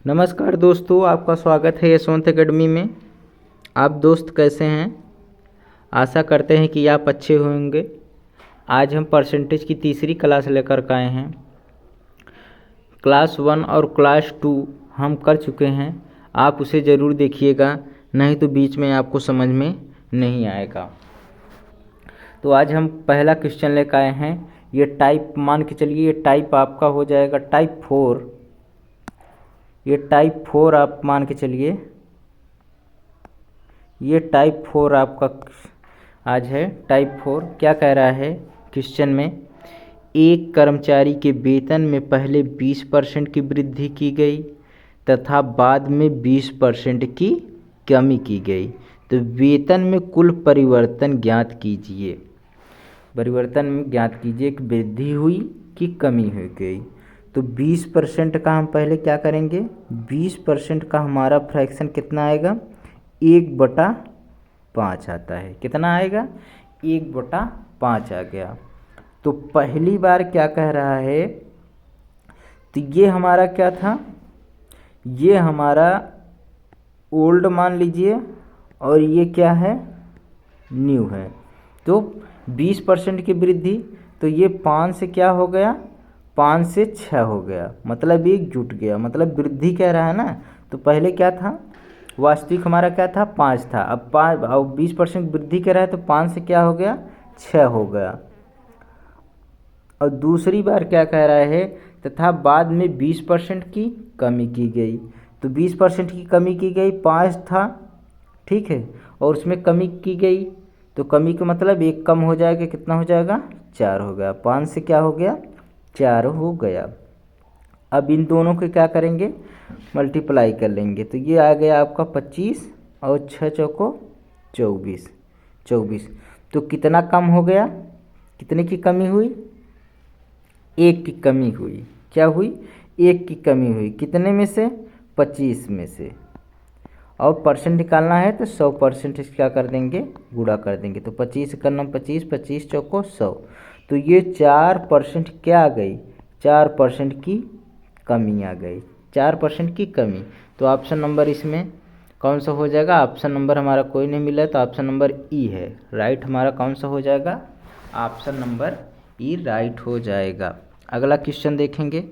नमस्कार दोस्तों, आपका स्वागत है यशवंत एकेडमी में। आप दोस्त कैसे हैं? आशा करते हैं कि आप अच्छे होंगे। आज हम परसेंटेज की तीसरी क्लास लेकर के आए हैं। क्लास 1 और क्लास 2 हम कर चुके हैं। आप उसे ज़रूर देखिएगा, नहीं तो बीच में आपको समझ में नहीं आएगा। तो आज हम पहला क्वेश्चन लेकर आए हैं। ये टाइप मान के चलिए, ये टाइप आपका हो जाएगा टाइप 4। ये टाइप 4 आप मान के चलिए, ये टाइप 4 आपका आज है। टाइप 4 क्या कह रहा है क्वेश्चन में? एक कर्मचारी के वेतन में पहले 20% की वृद्धि की गई तथा बाद में 20% की कमी की गई, तो वेतन में कुल परिवर्तन ज्ञात कीजिए। परिवर्तन में ज्ञात कीजिए कि वृद्धि हुई कि कमी हो गई। तो 20% का हम पहले क्या करेंगे? 20% का हमारा फ्रैक्शन कितना आएगा? 1/5 आता है। कितना आएगा? 1/5 आ गया। तो पहली बार क्या कह रहा है? तो ये हमारा क्या था? ये हमारा ओल्ड मान लीजिए, और ये क्या है? न्यू है। तो 20% की वृद्धि, तो ये 5 से क्या हो गया? 5 से 6 हो गया, मतलब एक जुट गया, मतलब वृद्धि कह रहा है ना। तो पहले क्या था? वास्तविक हमारा क्या था? 5 था। अब 20% वृद्धि कह रहा है, तो 5 से क्या हो गया? 6 हो गया। और दूसरी बार क्या कह रहा है? तथा बाद में 20% की कमी की गई। तो 20% की कमी की गई, 5 था, ठीक है, और उसमें कमी की गई, तो कमी का मतलब एक कम हो जाएगा, कितना हो जाएगा? 4 हो गया। 5 से क्या हो गया? 4 हो गया। अब इन दोनों को क्या करेंगे? मल्टीप्लाई कर लेंगे। तो ये आ गया आपका 25 और 6 चौको 24। 24 तो कितना कम हो गया? कितने की कमी हुई? 1 की कमी हुई। क्या हुई? 1 की कमी हुई। कितने में से? 25 में से। और परसेंट निकालना है तो 100% क्या कर देंगे? गुणा कर देंगे। तो 25 का नाम 25, 25 चौको 100। तो ये 4% क्या आ गई? 4% की कमी आ गई। 4% की कमी। तो ऑप्शन नंबर इसमें कौन सा हो जाएगा? ऑप्शन नंबर हमारा कोई नहीं मिला, तो ऑप्शन नंबर ई है। राइट हमारा कौन सा हो जाएगा? ऑप्शन नंबर ई राइट हो जाएगा। अगला क्वेश्चन देखेंगे।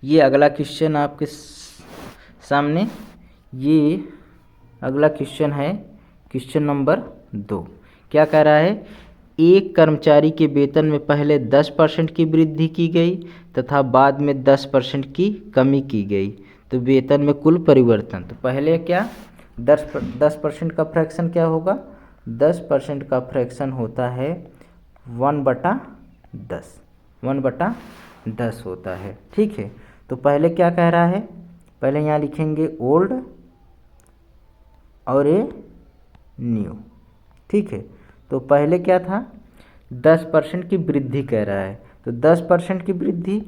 ये अगला क्वेश्चन आपके सामने, ये अगला क्वेश्चन है क्वेश्चन नंबर 2। क्या कह रहा है? एक कर्मचारी के वेतन में पहले 10% की वृद्धि की गई तथा बाद में 10% की कमी की गई, तो वेतन में कुल परिवर्तन। तो पहले क्या? 10% का फ्रैक्शन क्या होगा? 10% का फ्रैक्शन होता है 1/10। 1/10 होता है, ठीक है। तो पहले क्या कह रहा है? पहले यहाँ लिखेंगे ओल्ड और ये न्यू, ठीक है। तो पहले क्या था? 10% की वृद्धि कह रहा है। तो 10% की वृद्धि,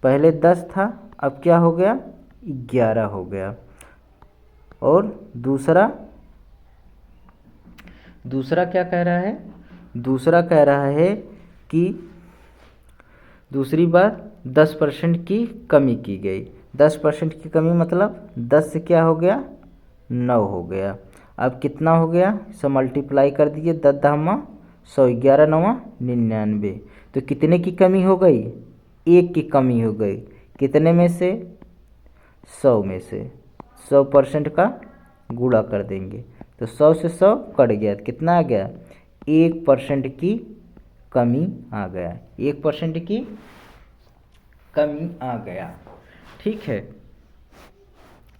पहले 10 था, अब क्या हो गया? 11 हो गया। और दूसरा क्या कह रहा है? दूसरा कह रहा है कि दूसरी बार 10% की कमी की गई। 10% की कमी मतलब 10 से क्या हो गया? 9 हो गया। अब कितना हो गया? सब मल्टीप्लाई कर दिए। 10 धामा 100, 11 9 99। तो कितने की कमी हो गई? 1 की कमी हो गई। कितने में से? 100 में से। 100% का गुणा कर देंगे, तो 100 से 100 कट गया, तो कितना आ गया? 1% की कमी आ गया। 1% की कमी आ गया, ठीक है।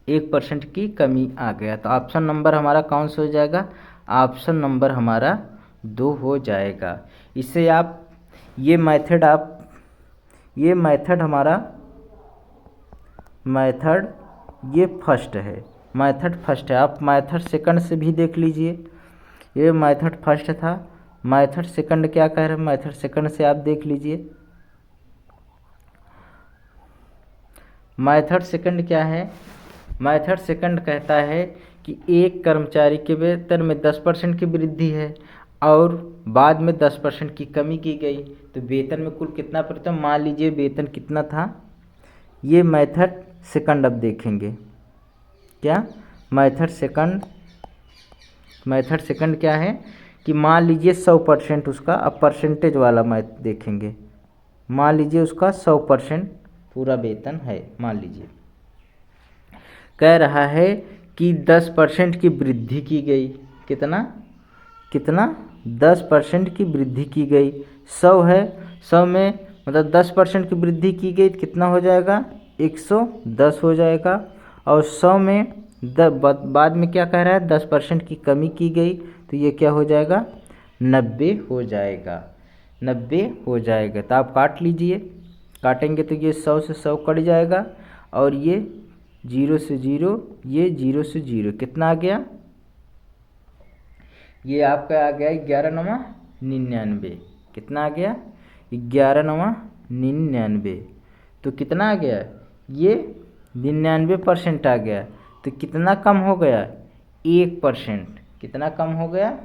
1% की कमी आ गया। तो ऑप्शन नंबर हमारा कौन सा हो जाएगा? ऑप्शन नंबर हमारा 2 हो जाएगा। इससे आप ये मेथड हमारा मेथड ये फर्स्ट है। मेथड फर्स्ट है। आप मेथड सेकंड से भी देख लीजिए। ये मेथड फर्स्ट था, मेथड सेकंड क्या कह रहा है? मेथड सेकंड से आप देख लीजिए। मेथड सेकंड क्या है? मेथड सेकंड कहता है कि एक कर्मचारी के वेतन में 10% की वृद्धि है और बाद में 10% की कमी की गई, तो वेतन में कुल कितना प्रतिशत? मान लीजिए वेतन कितना था? ये मेथड सेकंड अब देखेंगे। क्या मेथड सेकंड क्या है कि मान लीजिए 100% उसका, अब परसेंटेज वाला मैथ देखेंगे। मान लीजिए उसका 100% पूरा वेतन है, मान लीजिए कह रहा है कि 10% की वृद्धि की गई। कितना 10% की वृद्धि की गई। 100 है, 100 में मतलब 10% की वृद्धि की गई तो कितना हो जाएगा, 110 हो जाएगा। और 100 में बाद में क्या कह रहा है, 10% की कमी की गई तो ये क्या हो जाएगा, 90 हो जाएगा। 90 हो जाएगा। तो आप काट लीजिए, काटेंगे तो ये 100 से 100 कट जाएगा और ये 0 से 0, ये 0 से 0, कितना आ गया, ये आपका आ गया 11,99। कितना आ गया, 11,99। तो कितना आ गया, ये 99% आ गया। तो कितना कम हो गया, 1%। कितना कम हो गया,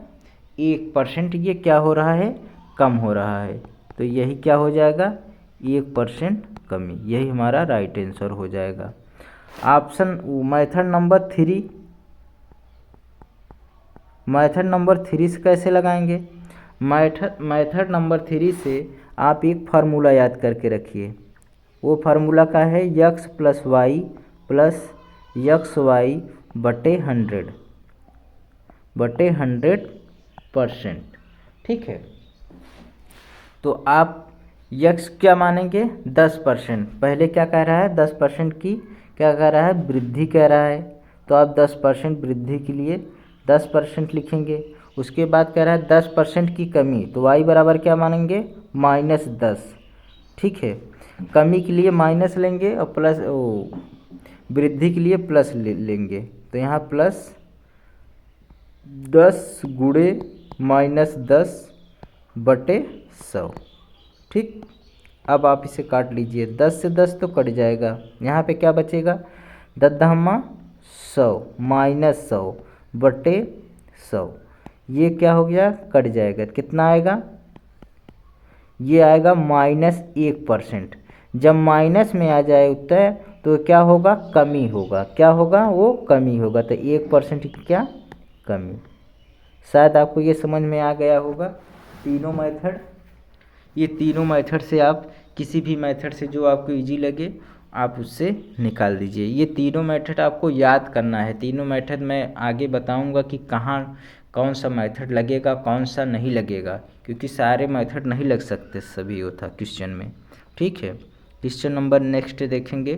1%। ये क्या हो रहा है, कम हो रहा है। तो यही क्या हो जाएगा, 1% कमी। यही हमारा राइट आंसर हो जाएगा। Option method number 3, method number 3 से कैसे लगाएंगे। मेथड नंबर 3 से आप एक फार्मूला याद करके रखिए। वो फार्मूला का है x + y + xy बटे 100%। ठीक है। तो आप x क्या मानेंगे, 10%। पहले क्या कह रहा है, 10% की क्या कह रहा है, वृद्धि कह रहा है। तो आप 10% वृद्धि के लिए 10% लिखेंगे। उसके बाद कह रहा है 10% की कमी, तो y बराबर क्या मानेंगे, -10। ठीक है, कमी के लिए माइनस लेंगे और प्लस वृद्धि के लिए प्लस लेंगे। तो यहाँ +10 × -10 बटे 100। ठीक, अब आप इसे काट लीजिए, 10 से 10 तो कट जाएगा। यहाँ पे क्या बचेगा, 10 × 100 -100 बटे 100। ये क्या हो गया, कट जाएगा। कितना आएगा, ये आएगा -1%। जब माइनस में आ जाए उत्तर तो क्या होगा, कमी होगा। क्या होगा, वो कमी होगा। तो 1% की क्या, कमी। शायद आपको ये समझ में आ गया होगा तीनों मेथड। ये तीनों मेथड से आप किसी भी मेथड से जो आपको इजी लगे आप उससे निकाल दीजिए। ये तीनों मेथड आपको याद करना है। तीनों मेथड मैं आगे बताऊंगा कि कहाँ कौन सा मेथड लगेगा, कौन सा नहीं लगेगा, क्योंकि सारे मेथड नहीं लग सकते सभी होता क्वेश्चन में। ठीक है, क्वेश्चन नंबर नेक्स्ट देखेंगे।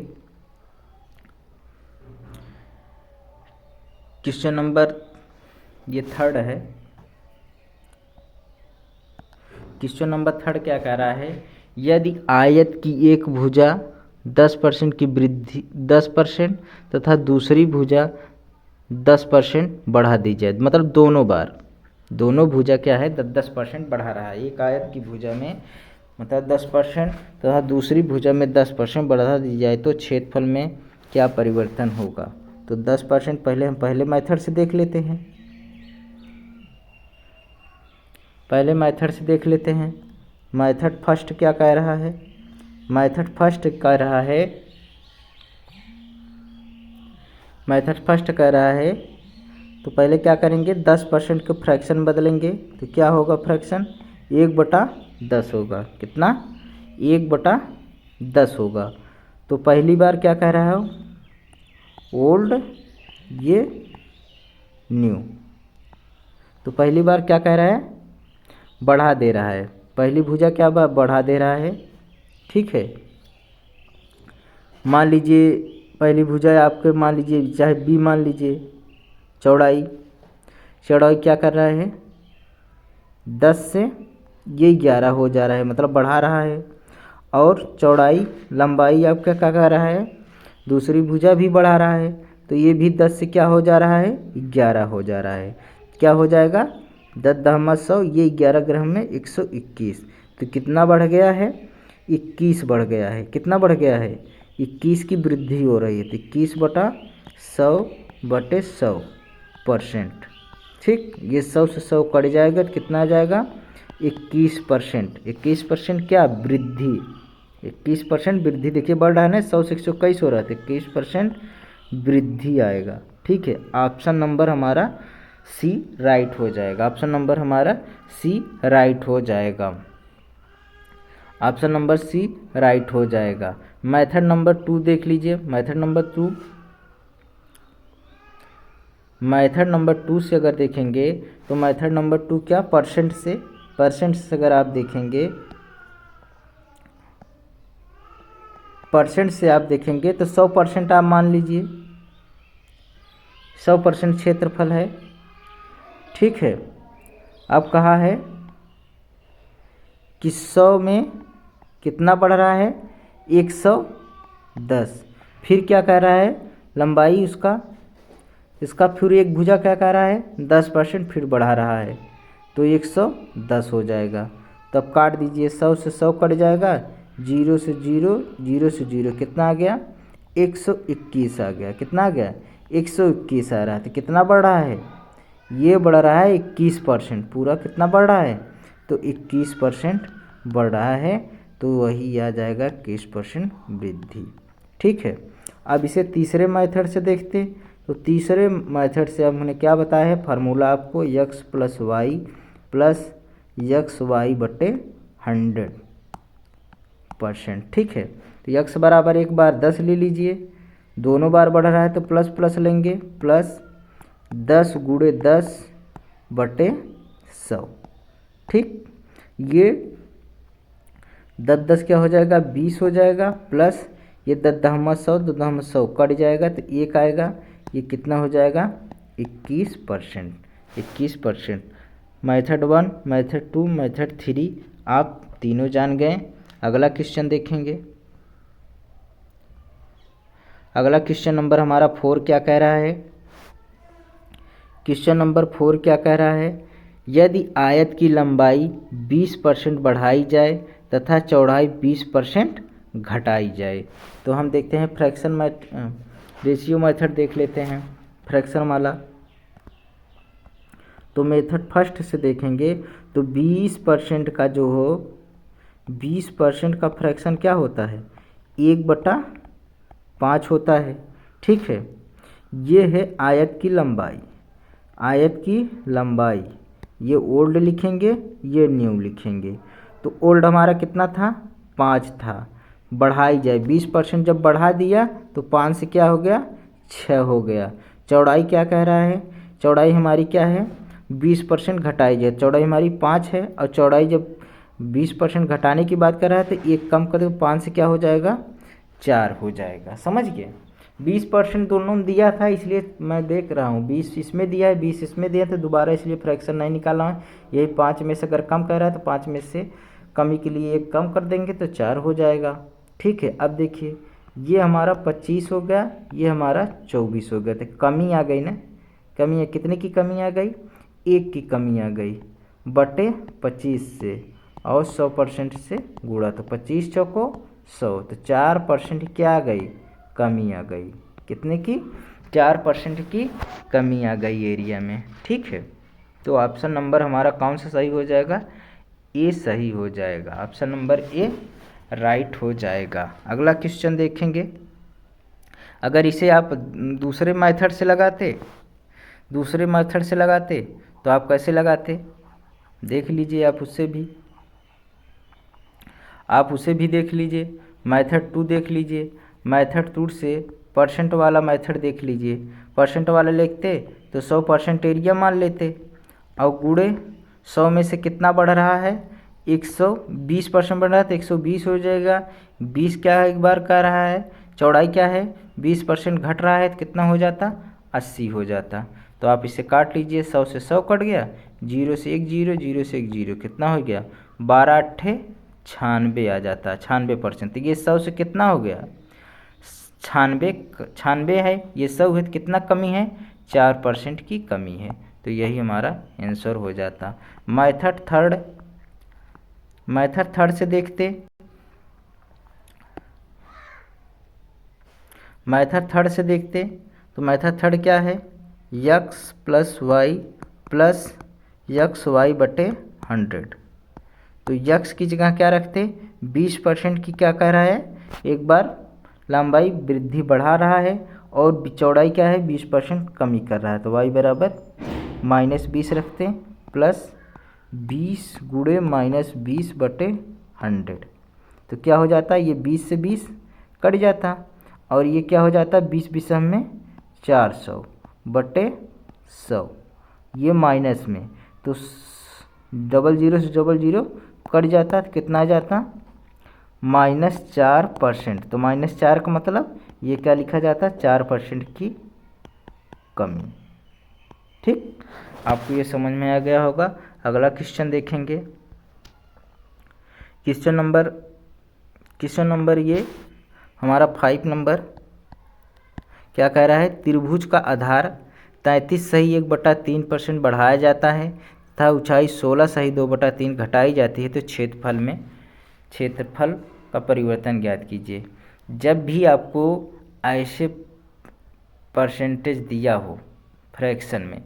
क्वेश्चन नंबर ये 3 है। क्वेश्चन नंबर 3 क्या कह रहा है, यदि आयत की एक भुजा 10% की वृद्धि 10% तथा दूसरी भुजा 10% बढ़ा दी जाए, मतलब दोनों भुजा क्या है, 10% बढ़ा रहा है। एक आयत की भुजा में मतलब 10% तथा दूसरी भुजा में 10% बढ़ा दी जाए तो क्षेत्रफल में क्या परिवर्तन होगा। तो 10% पहले हम पहले मेथड से देख लेते हैं। मेथड फर्स्ट क्या कह रहा है, मेथड फर्स्ट कह रहा है तो पहले क्या करेंगे, 10% के फ्रैक्शन बदलेंगे। तो क्या होगा, फ्रैक्शन 1/10 होगा। कितना, 1/10 होगा। तो पहली बार क्या कह रहा है, ओल्ड ये न्यू। तो पहली बार क्या कह रहा है, बढ़ा दे रहा है। पहली भुजा क्या बढ़ा दे रहा है। ठीक है, मान लीजिए पहली भुजा आपके मान लीजिए चाहे बी मान लीजिए, चौड़ाई क्या कर रहा है, 10 से ये 11 हो जा रहा है, मतलब बढ़ा रहा है। और चौड़ाई लंबाई आपका क्या कर रहा है, दूसरी भुजा भी बढ़ा रहा है। तो ये भी 10 से क्या हो जा रहा है, 11 हो जा रहा है। क्या हो जाएगा, 10 × 100, ये 11 ग्राम में 121। तो कितना बढ़ गया है, 21 बढ़ गया है। कितना बढ़ गया है, 21 की वृद्धि हो रही है। तो 21/100 बटे 100%। ठीक, ये 100 से 100 कट जाएगा तो कितना आ जाएगा, 21%। 21% क्या, वृद्धि, 21% वृद्धि, देखिए बढ़ रहा है ना, 100 से 121 हो रहा था, 21% वृद्धि आएगा। ठीक है, ऑप्शन नंबर हमारा सी राइट हो जाएगा। ऑप्शन नंबर हमारा सी राइट हो जाएगा। ऑप्शन नंबर सी राइट हो जाएगा। मेथड नंबर 2 देख लीजिए। मेथड नंबर 2 से अगर देखेंगे तो मेथड नंबर 2 क्या, परसेंट से अगर आप देखेंगे, परसेंट से आप देखेंगे तो 100% आप मान लीजिए, 100% क्षेत्रफल है। ठीक है, अब कहा है कि 100 में कितना बढ़ रहा है, 110। फिर क्या कह रहा है, लंबाई इसका फिर एक भुजा क्या कह रहा है, 10% फिर बढ़ा रहा है, तो 110 हो जाएगा। तब काट दीजिए, 100 से 100 कट जाएगा, 0 से 0, 0 से 0, कितना आ गया, 121 आ गया। कितना आ गया, 121 आ रहा है। तो कितना बढ़ रहा है, ये बढ़ रहा है 21%। पूरा कितना बढ़ रहा है, तो 21% बढ़ रहा है, तो वही आ जाएगा 21% वृद्धि। ठीक है, अब इसे तीसरे मेथड से देखते। तो तीसरे मेथड से अब हमने क्या बताया है, फार्मूला आपको x + y + xy बटे 100%। ठीक है, तो x बराबर एक बार 10 ले लीजिए, दोनों बार बढ़ रहा है तो प्लस प्लस लेंगे, प्लस 10 × 10 बटे 100। ठीक, ये 10 10 क्या हो जाएगा, 20 हो जाएगा, प्लस ये 10 10 100, 2 10 100 कट जाएगा, तो एक आएगा, ये कितना हो जाएगा, 21%। मेथड 1, मेथड 2, मेथड 3 आप तीनों जान गए। अगला क्वेश्चन देखेंगे। अगला क्वेश्चन नंबर हमारा 4 क्या कह रहा है, क्वेश्चन नंबर 4 क्या कह रहा है, यदि आयत की लंबाई 20% बढ़ाई जाए तथा चौड़ाई 20% घटाई जाए। तो हम देखते हैं फ्रैक्शन रेशियो मेथड देख लेते हैं, फ्रैक्शन वाला। तो मेथड फर्स्ट से देखेंगे तो 20% का जो हो, 20% का फ्रैक्शन क्या होता है, 1/5 होता है। ठीक है, ये है आयत की लंबाई। आयत की लंबाई, ये ओल्ड लिखेंगे, ये न्यू लिखेंगे। तो ओल्ड हमारा कितना था, 5 था, बढ़ाई जाए 20% जब बढ़ा दिया तो 5 से क्या हो गया, 6 हो गया। चौड़ाई क्या कह रहा है, चौड़ाई हमारी क्या है, 20% घटाई जाए। चौड़ाई हमारी 5 है, और चौड़ाई जब 20% घटाने की बात कर रहा है तो एक कम कर दो, 5 से क्या हो जाएगा, 4 हो जाएगा। समझ गए, 20% दोनों दिया था, इसलिए मैं देख रहा हूँ 20 इसमें दिया है, 20 इसमें दिया, तो दोबारा इसलिए फ्रैक्शन नहीं निकाला हूँ। यही 5 में से अगर कम कर रहा है तो 5 में से कमी के लिए एक कम कर देंगे तो 4 हो जाएगा। ठीक है, अब देखिए ये हमारा 25 हो गया, ये हमारा 24 हो गया, तो कमी आ गई ना, कमी है, कितने की कमी आ गई, 1 की कमी आ गई, बटे 25 से, और 100% से गुणा, तो 25 चौको 100, तो 4% क्या आ गई, कमी आ गई। कितने की, 4% की कमी आ गई एरिया में। ठीक है, तो ऑप्शन नंबर हमारा कौन सा सही हो जाएगा, ए सही हो जाएगा। ऑप्शन नंबर ए राइट हो जाएगा। अगला क्वेश्चन देखेंगे। अगर इसे आप दूसरे मेथड से लगाते तो आप कैसे लगाते, देख लीजिए, आप उसे भी देख लीजिए। मेथड 2 देख लीजिए। मेथड 2 से परसेंट वाला मेथड देख लीजिए। परसेंट वाला लिखते तो 100% एरिया मान लेते, और गुणे 100 में से कितना बढ़ रहा है, 120% बढ़ रहा है, तो 120 हो जाएगा। 20 क्या है, एक बार कह रहा है, चौड़ाई क्या है, 20% घट रहा है, तो कितना हो जाता, 80 हो जाता। तो आप इसे काट लीजिए, 100 से 100 कट गया, 0 से 1 0, 0 से 1 0, कितना हो गया, 12 8 96 आ जाता, 96%। तो ये 100 से कितना हो गया, 96 है, ये 100 है, तो कितना कमी है, 4% की कमी है। तो यही हमारा आंसर हो जाता। मेथड थर्ड से देखते। मेथड थर्ड से देखते तो मेथड थर्ड क्या है, x + y + xy बटे 100। तो यक्स की जगह क्या रखते, 20% की क्या कह रहा है, एक बार लंबाई वृद्धि बढ़ा रहा है और चौड़ाई क्या है 20% कमी कर रहा है। तो y बराबर -20 रखते हैं प्लस 20 गुणे -20/100। तो क्या हो जाता है, ये 20 से 20 कट जाता और ये क्या हो जाता है 20 20 में 400/100, ये माइनस में तो 00 से 00 कट जाता तो कितना आ जाता -4%। तो -4 का मतलब ये क्या लिखा जाता 4% की कमी। ठीक, आपको ये समझ में आ गया होगा। अगला क्वेश्चन देखेंगे। क्वेश्चन नंबर ये हमारा 5 नंबर क्या कह रहा है, त्रिभुज का आधार 33 सही 1/3% बढ़ाया जाता है तथा ऊंचाई 16 सही 2/3 घटाई जाती है, तो क्षेत्रफल का परिवर्तन ज्ञात कीजिए। जब भी आपको ऐसे परसेंटेज दिया हो फ्रैक्शन में,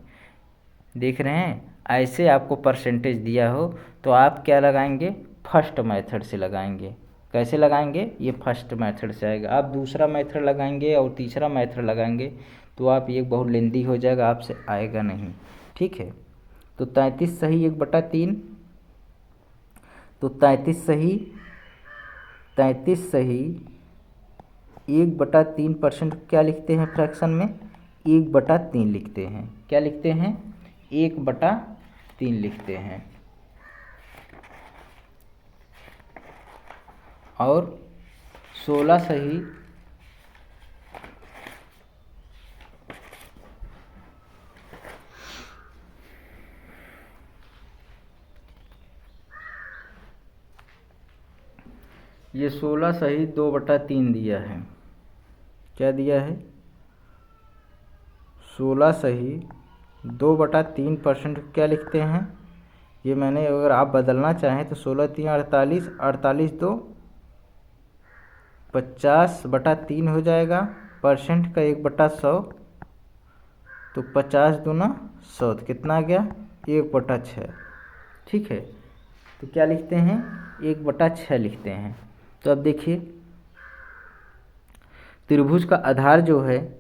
देख रहे हैं, ऐसे आपको परसेंटेज दिया हो तो आप क्या लगाएंगे, फर्स्ट मेथड से लगाएंगे। कैसे लगाएंगे, ये फर्स्ट मेथड से आएगा। आप दूसरा मेथड लगाएंगे और तीसरा मेथड लगाएंगे तो आप ये बहुत लेंदी हो जाएगा, आपसे आएगा नहीं। ठीक है, तो 33 सही 1/3, तो 33 सही 1/3% क्या लिखते हैं फ्रैक्शन में, 1/3 लिखते हैं। क्या लिखते हैं, 1/3 लिखते हैं। और 16 सही ये 16 सही 2/3 दिया है। क्या दिया है, 16 सही 2/3% क्या लिखते हैं। ये मैंने, अगर आप बदलना चाहें तो 16 3 48, 48 2 50/3 हो जाएगा। परसेंट का 1/100, तो 50 दूना 100, तो कितना आ गया 1/6। ठीक है, तो क्या लिखते हैं 1/6 लिखते हैं। तो अब देखिए त्रिभुज का आधार जो है,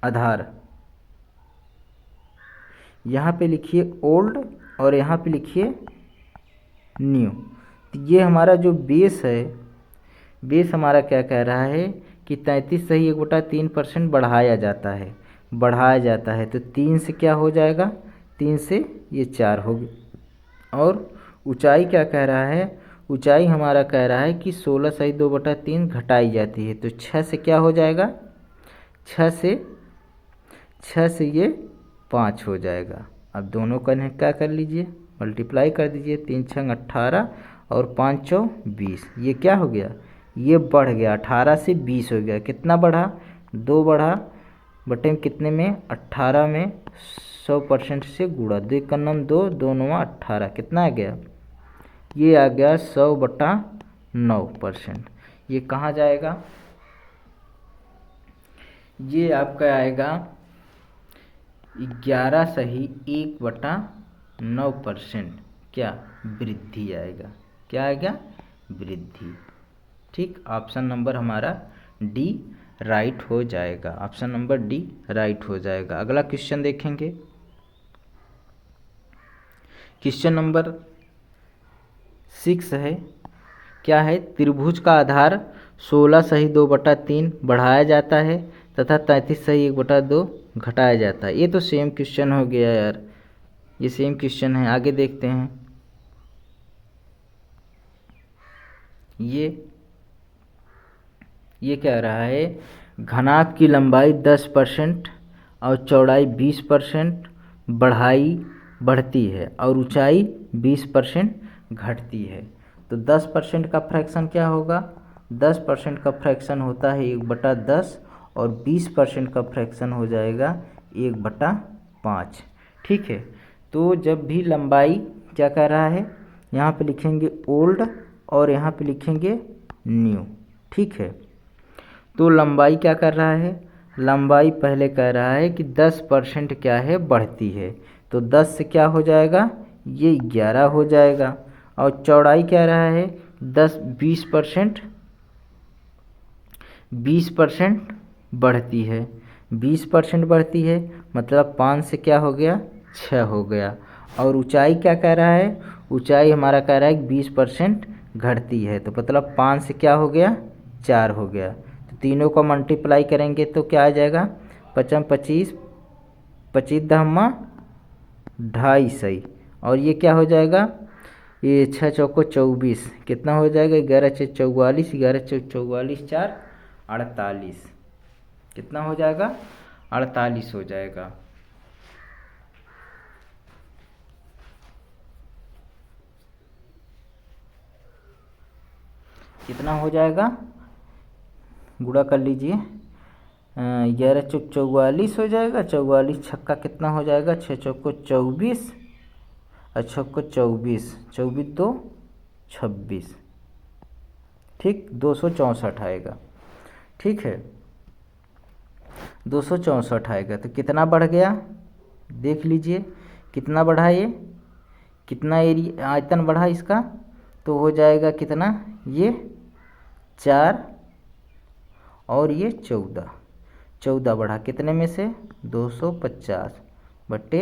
आधार यहाँ पे लिखिए ओल्ड और यहाँ पे लिखिए न्यू। तो ये हमारा जो बेस है, बेस हमारा क्या कह रहा है कि 33 सही 1/3% बढ़ाया जाता है। तो 3 से क्या हो जाएगा, 3 से ये 4 होगी। और ऊंचाई क्या कह रहा है, ऊंचाई हमारा कह रहा है कि 16 सही 2/3 घटाई जाती है। तो 6 से क्या हो जाएगा, 6 से ये 5 हो जाएगा। अब दोनों का क्या कर लीजिए, मल्टीप्लाई कर दीजिए। 3 6 18 और 5 4 20, ये क्या हो गया, ये बढ़ गया 18 से 20 हो गया। कितना बढ़ा, 2 बढ़ा, बटे कितने में 18 में 100% से गुणा, 2 का नाम 2, 2 9 18, कितना आ गया, ये आ गया 100/9%। ये कहाँ जाएगा, ये आपका आएगा 11 सही 1/9%। क्या, वृद्धि आएगा। क्या आएगा, वृद्धि। ठीक, ऑप्शन नंबर हमारा डी राइट हो जाएगा। ऑप्शन नंबर डी राइट हो जाएगा। अगला क्वेश्चन देखेंगे। क्वेश्चन नंबर 6 है, क्या है, त्रिभुज का आधार 16 सही 2/3 बढ़ाया जाता है तथा 33 सही 1/2 घटाया जाता है। ये तो सेम क्वेश्चन हो गया यार, ये सेम क्वेश्चन है। आगे देखते हैं। ये कह रहा है घनाभ की लंबाई 10% और चौड़ाई 20% बढ़ती है और ऊंचाई 20% घटती है। तो 10% का फ्रैक्शन क्या होगा, 10% का फ्रैक्शन होता है 1/10 और 20% का फ्रैक्शन हो जाएगा 1/5। ठीक है, तो जब भी लंबाई क्या कह रहा है, यहाँ पे लिखेंगे ओल्ड और यहाँ पे लिखेंगे न्यू। ठीक है, तो लंबाई क्या कर रहा है, लंबाई पहले कह रहा है कि 10% क्या है, बढ़ती है। तो 10 से क्या हो जाएगा, ये 11 हो जाएगा और चौड़ाई क्या रहा है 20% 20% बढ़ती है, 20% बढ़ती है, मतलब 5 से क्या हो गया 6 हो गया। और ऊंचाई क्या कह रहा है, ऊंचाई हमारा कह रहा है 20% घटती है, तो मतलब 5 से क्या हो गया 4 हो गया। तो तीनों को मल्टीप्लाई करेंगे तो क्या आ जाएगा 5 25 25 दहम्मा 2.5 सही। और ये क्या हो जाएगा, ये 6 चौको 24, कितना हो जाएगा 11 6 44, 11 44 4 48, कितना हो जाएगा 48 हो जाएगा। कितना हो जाएगा, गुणा कर लीजिए, 11 चौक 44 हो जाएगा, 44 छक्का कितना हो जाएगा 6 चौको 24, अच्छा को 24 24 2 26, ठीक 264 आएगा। ठीक है 264 आएगा। तो कितना बढ़ गया देख लीजिए, कितना बढ़ा, ये कितना एरिया आयतन बढ़ा इसका, तो हो जाएगा कितना, ये 4 और ये 14 बढ़ा, कितने में से 250 बटे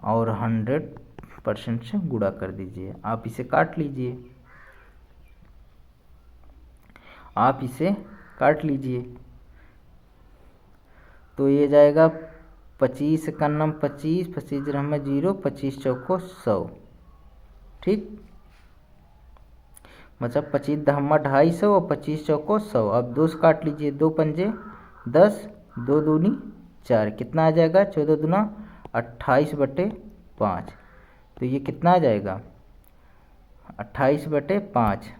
और 100% से गुणा कर दीजिए। आप इसे काट लीजिए, आप इसे काट लीजिए, तो ये जाएगा 25 कन्नम 25 25 में 0, 25 चौको 100, ठीक मतलब 25 दहम्मा 250 और 25 चौको 100। अब 2 से काट लीजिए, 2 पंजे 10, 2 दूनी 4, कितना आ जाएगा 14 दूना 28 बटे 5, तो ये कितना आ जाएगा 28 बटे 5,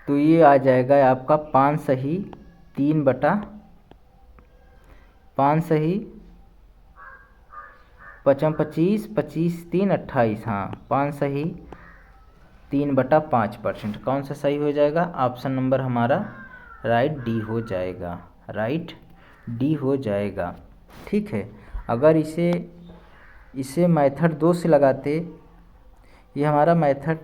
तो ये आ जाएगा आपका 5 सही 3 बटा 5 सही 5 25 25 3 28, हाँ 5 सही 3 बटा 5%। कौन सा सही हो जाएगा, ऑप्शन नंबर हमारा राइट डी हो जाएगा, राइट डी हो जाएगा। ठीक है, अगर इसे मेथड 2 से लगाते, ये हमारा मेथड,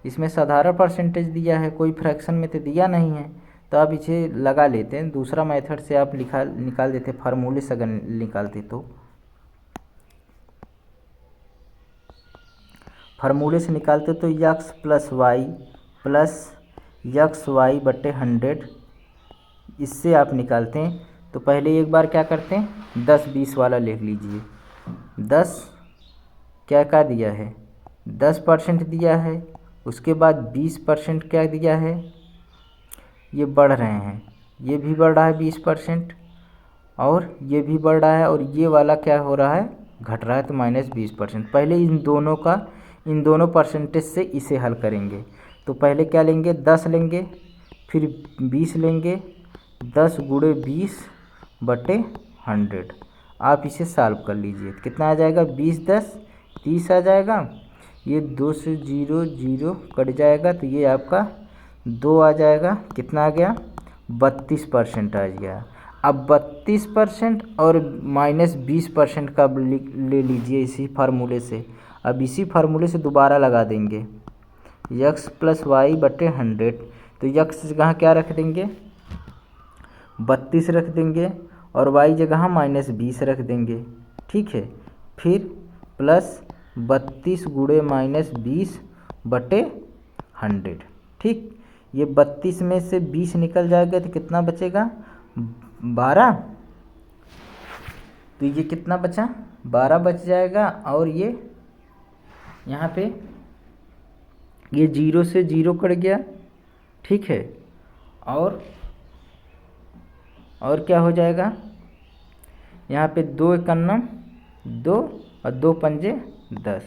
इसमें साधारण परसेंटेज दिया है, कोई फ्रैक्शन में तो दिया नहीं है, तो आप इसे लगा लेते हैं। दूसरा मेथड से आप निकाल देते, फार्मूले से अगर निकालते तो फार्मूले से निकालते तो यक्स प्लस यक्स वाई बटे 100, इससे आप निकालते हैं। तो पहले एक बार क्या करते हैं 10 20 वाला लिख लीजिए, 10 क्या दिया है 10% दिया है, उसके बाद 20% क्या दिया है, ये बढ़ रहे हैं, ये भी बढ़ रहा है 20% और ये भी बढ़ रहा है, और ये वाला क्या हो रहा है घट रहा है, तो -20%। पहले इन दोनों परसेंटेज से इसे हल करेंगे। तो पहले क्या लेंगे 10 लेंगे, फिर 20 लेंगे, 10 गुणे 20 बटे 100। आप इसे सॉल्व कर लीजिए, कितना आ जाएगा 20 10 30 आ जाएगा, ये 2 से 0 0 कट जाएगा, तो ये आपका 2 आ जाएगा, कितना आ गया 32% आ गया। अब 32% और -20% का ले लीजिए इसी फार्मूले से। अब इसी फार्मूले से दोबारा लगा देंगे, यक्स प्लस वाई बटे 100, तो यक्स जगह क्या रख देंगे 32 रख देंगे, और वाई जगह -20 रख देंगे। ठीक है, फिर प्लस 32 गुणे -20 बटे 100। ठीक, ये 32 में से 20 निकल जाएगा तो कितना बचेगा 12, तो ये कितना बचा 12 बच जाएगा, और ये यहाँ पे ये 0 से 0 कट गया। ठीक है, और क्या हो जाएगा, यहाँ पे 2 एकन्नम 2 और 2 पंजे 10,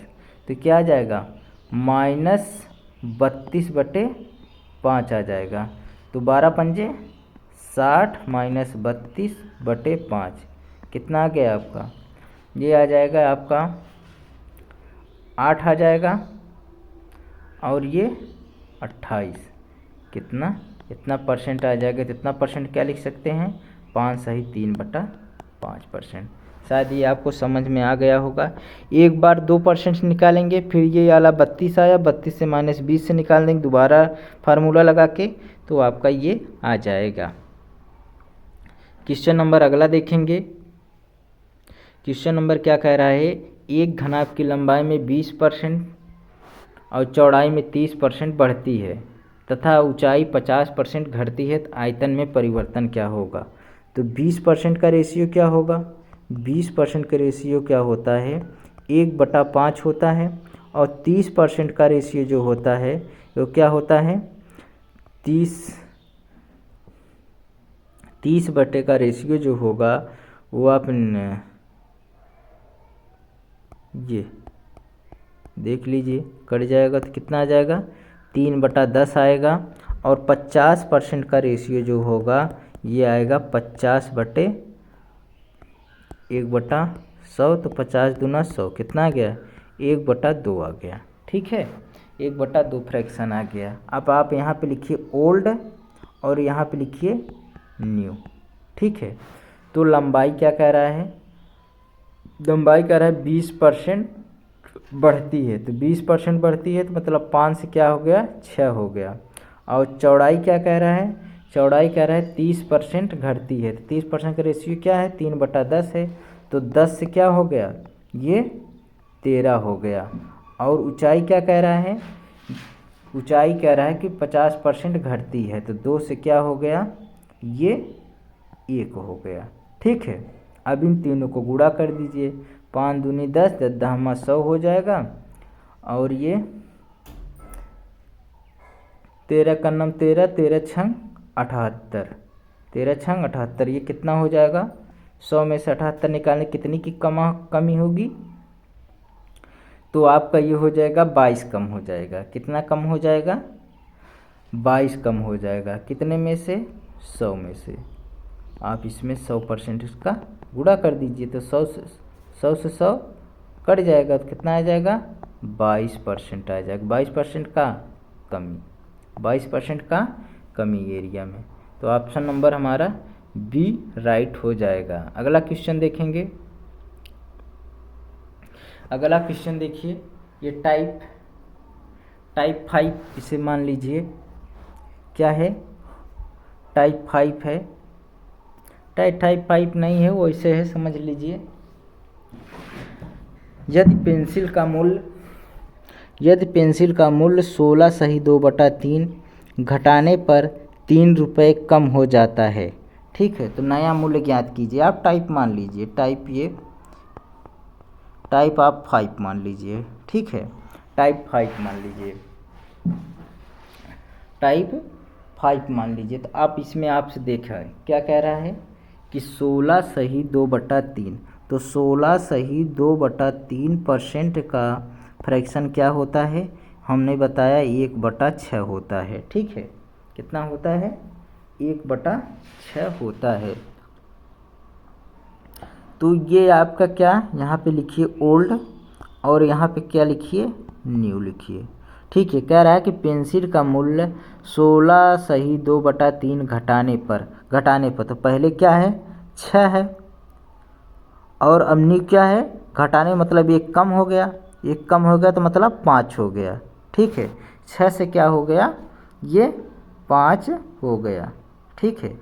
तो क्या आ जाएगा -32 बटे 5 आ जाएगा। तो 12 पंजे 60 -32 बटे 5, कितना आ गया आपका, ये आ जाएगा आपका 8 आ जाएगा, और ये 28, कितना इतना परसेंट आ जाएगा। तो इतना परसेंट क्या लिख सकते हैं 5 सही 3 बटा 5%। शायद ये आपको समझ में आ गया होगा। एक बार 2% निकालेंगे, फिर ये वाला 32 आया, 32 से -20 से निकाल देंगे दोबारा फार्मूला लगा के, तो आपका ये आ जाएगा। क्वेश्चन नंबर अगला देखेंगे। क्वेश्चन नंबर क्या कह रहा है, एक घनाभ की लंबाई में 20% और चौड़ाई में 30% बढ़ती है तथा ऊंचाई 50% घटती है, तो आयतन में परिवर्तन क्या होगा। तो 20% का रेशियो क्या होगा, 20% का रेशियो क्या होता है, 1/5 होता है, और 30% का रेशियो जो होता है वो क्या होता है, 30 बटे का रेशियो जो होगा वो आप ये देख लीजिए, कट जाएगा तो कितना आ जाएगा, 3/10 आएगा। और 50% का रेशियो जो होगा ये आएगा 50/1/100, तो 50 दूना 100 कितना आ गया, 1/2 आ गया। ठीक है, 1/2 फ्रैक्शन आ गया। अब आप यहाँ पे लिखिए ओल्ड और यहाँ पे लिखिए न्यू। ठीक है, तो लंबाई क्या कह रहा है, लंबाई कह रहा है 20% बढ़ती है, तो 20% बढ़ती है तो मतलब 5 से क्या हो गया, 6 हो गया। और चौड़ाई क्या कह रहा है, चौड़ाई कह रहा है 30% घटती है, तो 30% का रेशियो क्या है, 3/10 है, तो 10 से क्या हो गया, ये 13 हो गया। और ऊंचाई क्या कह रहा है, ऊंचाई कह रहा है कि 50% घटती है, तो 2 से क्या हो गया, ये 1 हो गया। ठीक है, अब इन तीनों को गुणा कर दीजिए, 5 दूनी 10, 10 दहमा 100 हो जाएगा। और ये 13 का नम 13, 13 छंग 78, 13 छंग 78, ये कितना हो जाएगा, 100 में से 78 निकालने कितनी की कमी होगी, तो आपका ये हो जाएगा 22 कम हो जाएगा। कितना कम हो जाएगा, 22 कम हो जाएगा। कितने में से, 100 में से। आप इसमें 100% इसका गुणा कर दीजिए, तो 100 से 100 कट जाएगा, तो कितना आ जाएगा, 22% आ जाएगा। 22% का कमी, 22% का कमी एरिया में, तो ऑप्शन नंबर हमारा बी राइट हो जाएगा। अगला क्वेश्चन देखेंगे। अगला क्वेश्चन देखिए, ये टाइप 5 इसे मान लीजिए क्या है, टाइप 5 है। टाइप 5 नहीं है, वो ऐसे है, समझ लीजिए। यदि पेंसिल का मूल्य 16 सही 2/3 घटाने पर 3 रुपये कम हो जाता है। ठीक है, तो नया मूल्य ज्ञात कीजिए। आप टाइप मान लीजिए, टाइप आप 5 मान लीजिए। ठीक है, टाइप 5 मान लीजिए, टाइप 5 मान लीजिए। तो आप इसमें आपसे देखा है क्या कह रहा है कि 16 सही 2/3, तो 16 सही 2/3% का फ्रैक्शन क्या होता है, हमने बताया 1/6 होता है। ठीक है, कितना होता है, 1/6 होता है। तो ये आपका क्या, यहाँ पे लिखिए ओल्ड और यहाँ पे क्या लिखिए, न्यू लिखिए। ठीक है, कह रहा है कि पेंसिल का मूल्य 16 सही 2/3 घटाने पर, तो पहले क्या है, 6 है, और अब न्यू क्या है, घटाने मतलब एक कम हो गया, एक कम हो गया तो मतलब 5 हो गया। ठीक है, 6 से क्या हो गया, ये 5 हो गया। ठीक है,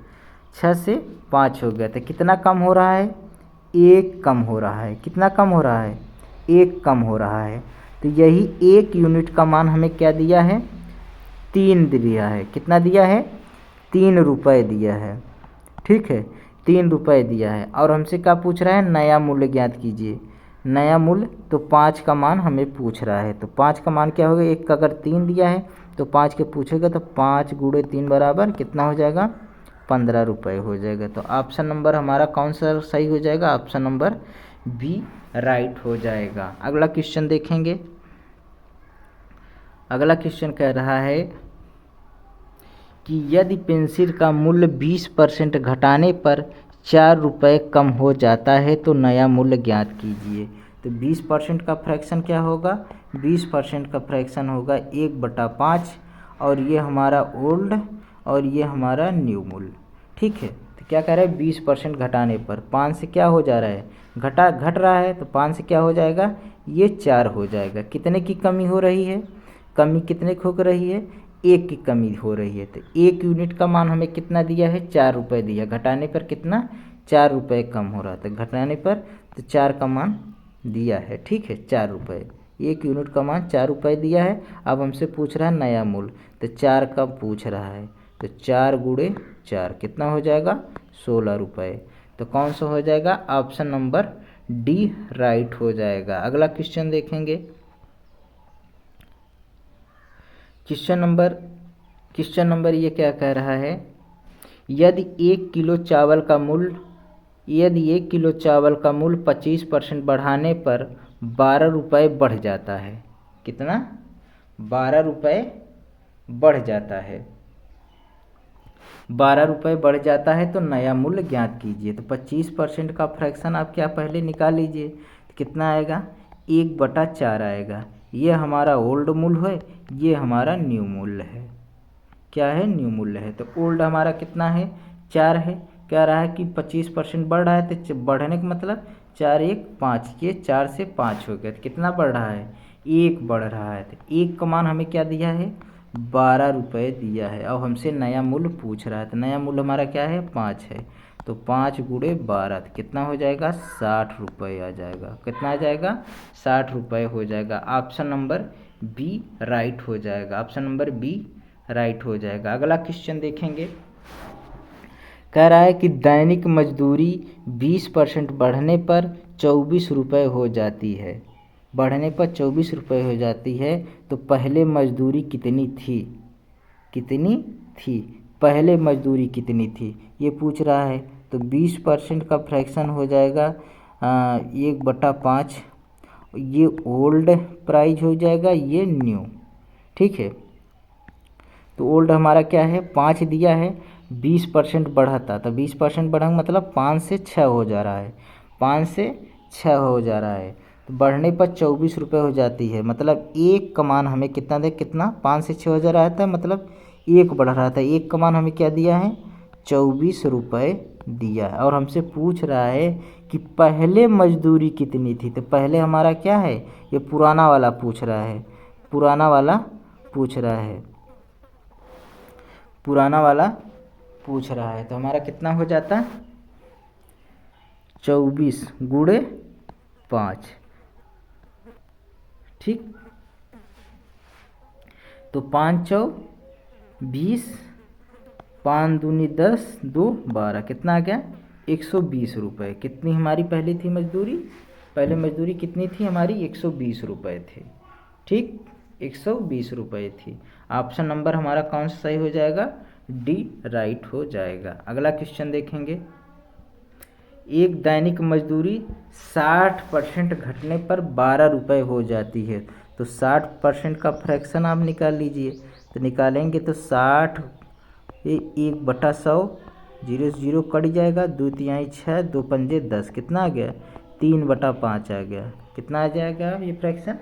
6 से 5 हो गया, तो कितना कम हो रहा है, 1 कम हो रहा है। कितना कम हो रहा है, 1 कम हो रहा है। तो यही 1 यूनिट का मान हमें क्या दिया है, 3 दिया है। कितना दिया है, 3 रुपये दिया है। ठीक है, 3 रुपये दिया है, और हमसे क्या पूछ रहा है, नया मूल्य ज्ञात कीजिए। नया मूल्य, तो 5 का मान हमें पूछ रहा है, तो 5 का मान क्या होगा, 1 का अगर 3 दिया है तो 5 के पूछेगा, तो 5 × 3 बराबर कितना हो जाएगा, 15 रुपये हो जाएगा। तो ऑप्शन नंबर हमारा कौन सा सही हो जाएगा, ऑप्शन नंबर बी राइट हो जाएगा। अगला क्वेश्चन देखेंगे। अगला क्वेश्चन कह रहा है कि यदि पेंसिल का मूल्य 20% घटाने पर 4 रुपये कम हो जाता है तो नया मूल्य ज्ञात कीजिए। तो 20% का फ्रैक्शन क्या होगा, 20% का फ्रैक्शन होगा 1/5, और ये हमारा ओल्ड और ये हमारा न्यू मूल्य। ठीक है, तो क्या कह रहा है 20% घटाने पर 5 से क्या हो जा रहा है, घट रहा है, तो 5 से क्या हो जाएगा, ये 4 हो जाएगा। कितने की कमी हो रही है, कमी कितने की हो रही है, 1 की कमी हो रही है। तो 1 यूनिट का मान हमें कितना दिया है, 4 रुपये दिया, घटाने पर कितना, 4 रुपये कम हो रहा था, घटाने पर तो 4 का मान दिया है, ठीक है, 4 रुपये, 1 यूनिट का मान 4 रुपये दिया है। अब हमसे पूछ रहा है नया मूल्य, तो 4 का पूछ रहा है, तो 4 गुणे 4 कितना हो जाएगा, 16 रुपये। तो कौन सा हो जाएगा, ऑप्शन नंबर डी राइट हो जाएगा। अगला क्वेश्चन देखेंगे, क्वेश्चन नंबर ये क्या कह रहा है, यदि 1 किलो चावल का मूल्य 25% बढ़ाने पर 12 रुपये बढ़ जाता है, कितना, 12 रुपये बढ़ जाता है, 12 रुपये बढ़ जाता है, तो नया मूल्य ज्ञात कीजिए। तो 25% का फ्रैक्शन आप क्या पहले निकाल लीजिए, तो कितना आएगा, 1/4 आएगा। ये हमारा ओल्ड मूल्य है, ये हमारा न्यू मूल्य है, क्या है, न्यू मूल्य है। तो ओल्ड हमारा कितना है, 4 है, कह रहा है कि 25% बढ़ रहा है, तो बढ़ने का मतलब 4 1 5, ये 4 से 5 हो गया, तो कितना बढ़ रहा है, 1 बढ़ रहा है। तो 1 का मान हमें क्या दिया है, 12 रुपये दिया है। अब हमसे नया मूल्य पूछ रहा है, तो नया मूल्य हमारा क्या है, 5 है, तो 5 गुणे 12 तो कितना हो जाएगा, 60 रुपये आ जाएगा, कितना आ जाएगा, 60 रुपये हो जाएगा। ऑप्शन नंबर बी राइट हो जाएगा, ऑप्शन नंबर बी राइट हो जाएगा। अगला क्वेश्चन देखेंगे, कह रहा है कि दैनिक मजदूरी 20% बढ़ने पर 24 रुपये हो जाती है, बढ़ने पर 24 रुपये हो जाती है, तो पहले मजदूरी कितनी थी, पहले मजदूरी कितनी थी, ये पूछ रहा है। तो 20% का फ्रैक्शन हो जाएगा 1/5, ये ओल्ड प्राइस हो जाएगा, ये न्यू, ठीक है। तो ओल्ड हमारा क्या है, 5 दिया है, 20% बढ़ा था, तो 20% बढ़ा मतलब 5 से 6 हो जा रहा है, 5 से 6 हो जा रहा है, तो बढ़ने पर 24 रुपये हो जाती है, मतलब 1 का मान हमें कितना दे, कितना 5 से 6 हो जा रहा था, मतलब 1 बढ़ रहा था, 1 का मान हमें क्या दिया है, 24 रुपये दिया है। और हमसे पूछ रहा है कि पहले मजदूरी कितनी थी, तो पहले हमारा क्या है, ये पुराना वाला पूछ रहा है, पुराना वाला पूछ रहा है, तो हमारा कितना हो जाता, 24 गुणे 5, ठीक, तो 5 चौ 20, 5 दूनी 10, 2 12, कितना आ गया, 120 रुपये। कितनी हमारी पहले थी मजदूरी, पहले मजदूरी कितनी थी हमारी, 120 रुपये थी, ठीक, 120 रुपये थी। ऑप्शन नंबर हमारा कौन सा सही हो जाएगा, डी राइट हो जाएगा। अगला क्वेश्चन देखेंगे, एक दैनिक मजदूरी 60% घटने पर 12 रुपये हो जाती है, तो 60% का फ्रैक्शन आप निकाल लीजिए। तो निकालेंगे तो 60 1/100, 0 से 0 कट जाएगा, 2 तिहाई 6, 2 पंजे 10, कितना आ गया, 3/5 आ गया, कितना आ जाएगा ये फ्रैक्शन,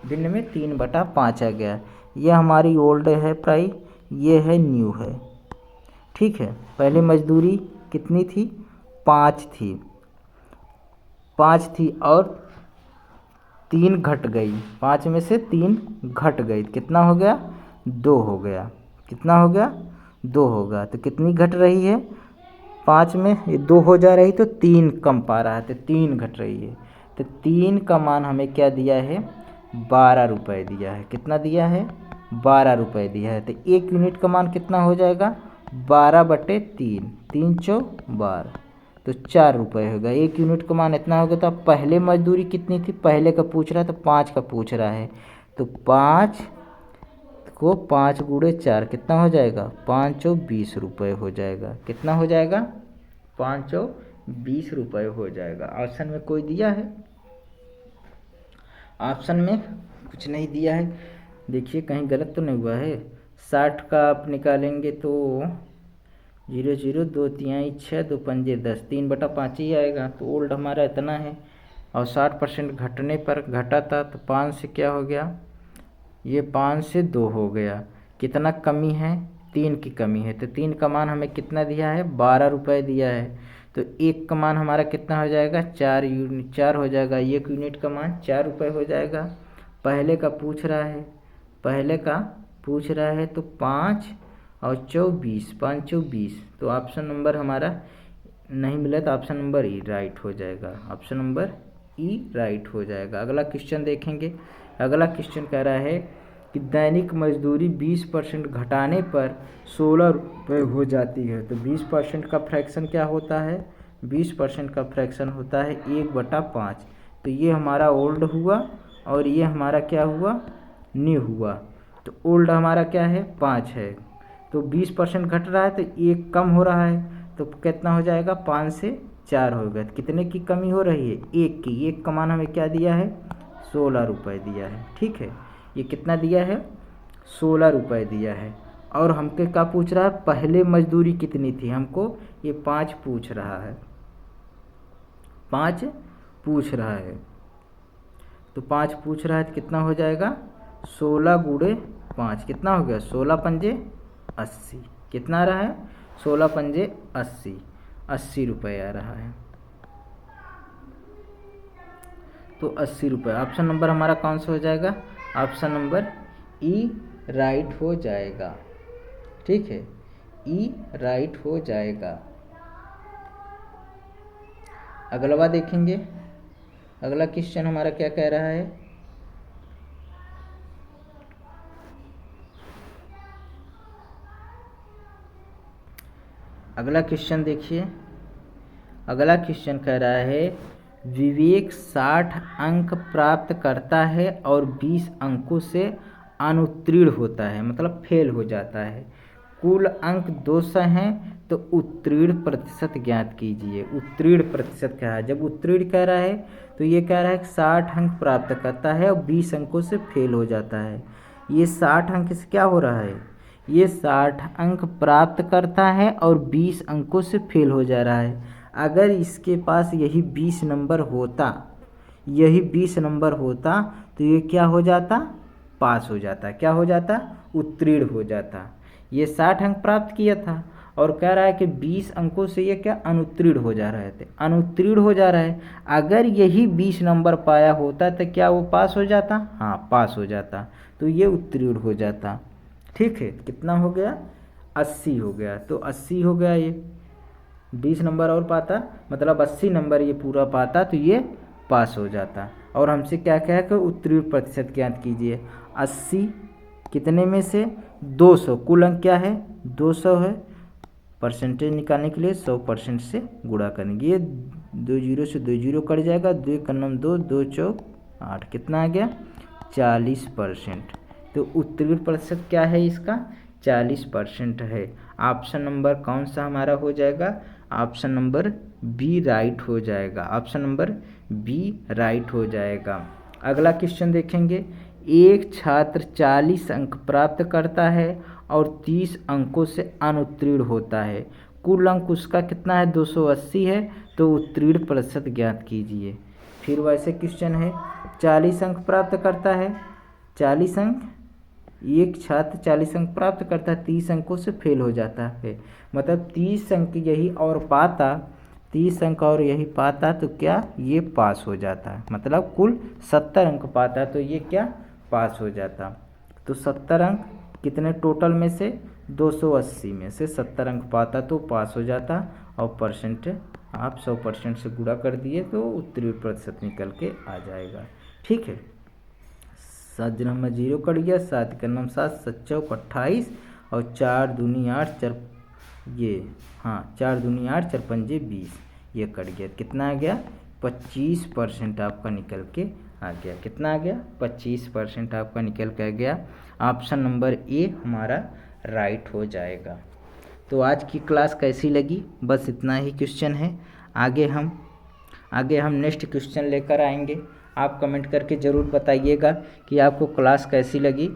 भिन्न में 3/5 आ गया। यह हमारी ओल्ड है प्राइस, ये है न्यू है, ठीक है। पहले मजदूरी कितनी थी, 5 थी और 3 घट गई, 5 में से 3 घट गई, कितना हो गया, 2 हो गया, कितना हो गया, 2 होगा। तो कितनी घट रही है, 5 में 2 हो जा रही, तो 3 कम पा रहा है, तो 3 घट रही है। तो 3 का मान हमें क्या दिया है, 12 रुपये दिया है, कितना दिया है, 12 रुपये दिया है। तो 1 यूनिट का मान कितना हो जाएगा, 12/3, 3 चौ 12, तो 4 रुपये होगा। 1 यूनिट का मान इतना होगा। तो अब पहले मजदूरी कितनी थी, पहले का पूछ रहा है, तो 5 का पूछ रहा है, तो 5 को 5 गुणे 4 कितना हो जाएगा, 5 चौ 20 रुपये हो जाएगा, कितना हो जाएगा, 5 चौ 20 रुपये हो जाएगा। ऑप्शन में कोई दिया है, ऑप्शन में कुछ नहीं दिया है, देखिए कहीं गलत तो नहीं हुआ है। 60 का आप निकालेंगे तो 0 0, 2 तिहाई 6, 2 पंजे 10, 3/5 ही आएगा। तो ओल्ड हमारा इतना है, और 60% घटने पर घटा था, तो 5 से क्या हो गया, ये 5 से 2 हो गया, कितना कमी है, 3 की कमी है, तो 3 का मान हमें कितना दिया है, 12 रुपये दिया है। तो 1 का मान हमारा कितना हो जाएगा, 4 यूनिट, 4 हो जाएगा। 1 यूनिट का मान 4 रुपये हो जाएगा। पहले का पूछ रहा है, तो 5 और 24, 5 24, तो ऑप्शन नंबर हमारा नहीं मिला, तो ऑप्शन नंबर ई राइट हो जाएगा। ऑप्शन नंबर ई राइट हो जाएगा। अगला क्वेश्चन देखेंगे। अगला क्वेश्चन कह रहा है कि दैनिक मजदूरी 20% घटाने पर 16 रुपये हो जाती है। तो 20% का फ्रैक्शन क्या होता है, 20% का फ्रैक्शन होता है 1/5। तो ये हमारा ओल्ड हुआ और ये हमारा क्या हुआ, न्यू हुआ। तो ओल्ड हमारा क्या है, 5 है, तो 20% घट रहा है तो 1 कम हो रहा है, तो कितना हो जाएगा, 5 से 4 होगा। कितने की कमी हो रही है, 1 की। 1 का मान हमें क्या दिया है, 16 रुपये दिया है। ठीक है, ये कितना दिया है, 16 रुपये दिया है। और हमके क्या पूछ रहा है, पहले मजदूरी कितनी थी, हमको ये 5 पूछ रहा है, 5 पूछ रहा है। तो 5 पूछ रहा है तो कितना हो जाएगा, 16 गुणे 5 कितना हो गया, 16 पंजे 80। कितना आ रहा है, 16 पंजे 80, 80 रुपये आ रहा है। तो 80 रुपये। ऑप्शन नंबर हमारा कौन सा हो जाएगा, ऑप्शन नंबर ई राइट हो जाएगा। ठीक है, ई राइट हो जाएगा। अगला देखेंगे। अगला क्वेश्चन हमारा क्या कह रहा है, अगला क्वेश्चन देखिए। अगला क्वेश्चन कह रहा है विवेक 60 अंक प्राप्त करता है और 20 अंकों से अनुत्तीर्ण होता है, मतलब फेल हो जाता है। कुल अंक 200 हैं, तो उत्तीर्ण प्रतिशत ज्ञात कीजिए। उत्तीर्ण प्रतिशत क्या है, जब उत्तीर्ण कह रहा है तो ये कह रहा है कि 60 अंक प्राप्त करता है और 20 अंकों से फेल हो जाता है। ये 60 अंक से क्या हो रहा है, ये 60 अंक प्राप्त करता है और 20 अंकों से फेल हो जा रहा है। अगर इसके पास यही 20 नंबर होता, तो ये क्या हो जाता, पास हो जाता। क्या हो जाता, उत्तीर्ण हो जाता। ये 60 अंक प्राप्त किया था और कह रहा है कि 20 अंकों से ये क्या, अनुत्तीर्ण हो जा रहे थे, अनुत्तीर्ण हो जा रहा है। अगर यही 20 नंबर पाया होता तो क्या वो पास हो जाता, हाँ पास हो जाता, तो ये उत्तीर्ण हो जाता। ठीक है, कितना हो गया, 80 हो गया। तो 80 हो गया, ये 20 नंबर और पाता, मतलब 80 नंबर ये पूरा पाता तो ये पास हो जाता। और हमसे क्या कहा कि उत्तीर्ण प्रतिशत ज्ञात कीजिए। 80 कितने में से, 200, कुल अंक क्या है, 200 है। परसेंटेज निकालने के लिए 100% से गुणा करेंगे। ये 2 जीरो से 2 जीरो कट जाएगा, 2 एक नम 2, 2 चौक 8, कितना आ गया, 40%। तो उत्तीर्ण प्रतिशत क्या है इसका, 40% है। ऑप्शन नंबर कौन सा हमारा हो जाएगा, ऑप्शन नंबर बी राइट हो जाएगा। ऑप्शन नंबर बी राइट हो जाएगा। अगला क्वेश्चन देखेंगे। एक छात्र 40 अंक प्राप्त करता है और 30 अंकों से अनुत्तीर्ण होता है। कुल अंक उसका कितना है, 280 है, तो उत्तीर्ण प्रतिशत ज्ञात कीजिए। फिर वैसे क्वेश्चन है, 40 अंक प्राप्त करता है, 40 अंक, एक छात्र 40 अंक प्राप्त करता है, 30 अंकों से फेल हो जाता है, मतलब 30 अंक यही और पाता, 30 अंक और यही पाता तो क्या ये पास हो जाता है, मतलब कुल 70 अंक पाता तो ये क्या पास हो जाता। तो 70 अंक कितने टोटल में से, 280 में से 70 अंक पाता तो पास हो जाता। और परसेंट आप 100% से गुणा कर दिए तो उत्तीर्ण प्रतिशत निकल के आ जाएगा। ठीक है, 7 नंबर 0 कट गया, 7 का नाम 7, 7 चौक 28 और 4 दूनी 8, 4 ये, हाँ 4 दूनी 8, 4 पंजे 20, ये कट गया। कितना आ गया, 25% आपका निकल के आ गया। कितना आ गया, 25% आपका निकल के आ गया। ऑप्शन नंबर ए हमारा राइट हो जाएगा। तो आज की क्लास कैसी लगी, बस इतना ही क्वेश्चन है। आगे हम नेक्स्ट क्वेश्चन लेकर आएंगे। आप कमेंट करके ज़रूर बताइएगा कि आपको क्लास कैसी लगी।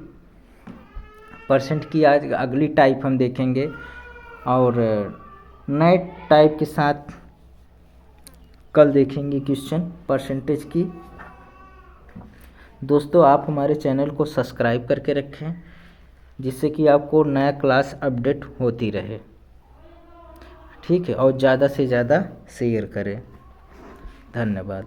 परसेंट की आज अगली टाइप हम देखेंगे और नए टाइप के साथ कल देखेंगे क्वेश्चन परसेंटेज की। दोस्तों आप हमारे चैनल को सब्सक्राइब करके रखें, जिससे कि आपको नया क्लास अपडेट होती रहे। ठीक है, और ज़्यादा से ज़्यादा शेयर करें। धन्यवाद।